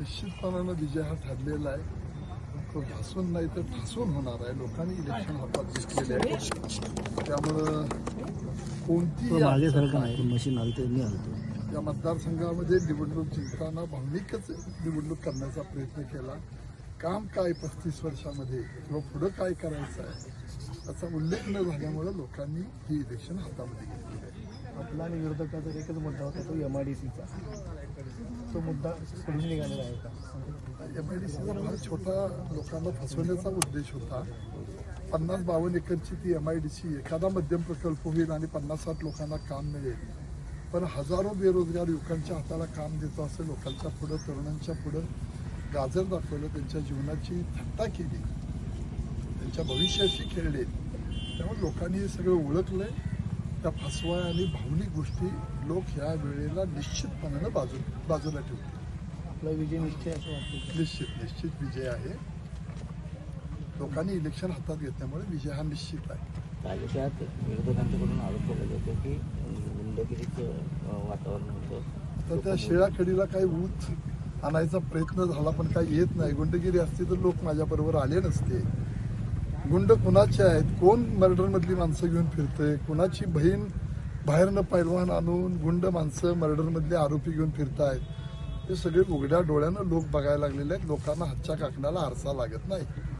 निश्चितपणानं विजय हा ठरलेला आहे. तो ठासून नाही तर ठासून होणार आहे. लोकांनी इलेक्शन हातात घेतलेले आहे. त्यामुळं कोणतीही मशीन या मतदारसंघामध्ये निवडणूक जिंकताना भावनिकच निवडणूक करण्याचा प्रयत्न केला. काम काय 35 वर्षामध्ये किंवा पुढं काय करायचं आहे त्याचा उल्लेख न झाल्यामुळे लोकांनी ही इलेक्शन हातामध्ये घेतली आहे. आपला आणि विरोधकाचा एकच मुद्दा होता तो MIDCचा. तो मुद्दा पुढे निघालेला आहे का? MIDCचा फार छोटा लोकांना फसवण्याचा उद्देश होता. 50-52 एकरची ती MIDC एखादा मध्यम प्रकल्प होईल आणि 50-60 लोकांना काम मिळेल. पण हजारो बेरोजगार युवकांच्या हाताला काम देतो असं लोकांच्या पुढं, तरुणांच्या पुढं गाजर दाखवलं. त्यांच्या जीवनाची थट्टा केली, त्यांच्या भविष्याशी खेळले. त्यामुळे लोकांनी हे सगळं ओळखलंय. त्या फसवा आणि भावनिक गोष्टी लोक ह्या वेळेला निश्चितपणानं बाजूला ठेवतील. आपला विजय निश्चय असं वाटतं? निश्चित विजय आहे. लोकांनी इलेक्शन हातात घेतल्यामुळे विजय हा निश्चित आहे. तालुक्यात विरोधकांच्याकडून आरोप केला जातो की गुंडगिरीचं वातावरण होतं. तर त्या शिळाखडीला काही ऊत आणायचा प्रयत्न झाला पण काही येत नाही. गुंडगिरी असती तर लोक माझ्याबरोबर आले नसते. गुंड कुणाचे आहेत? कोण मर्डरमधली माणसं घेऊन फिरतंय? कुणाची बहीण बाहेरनं पैलवान आणून गुंड माणसं मर्डरमधले आरोपी घेऊन फिरतायत? हे सगळे उघड्या डोळ्यानं लोक बघायला लागलेले आहेत. लोकांना हातच्या काकणाला आरसा लागत नाही.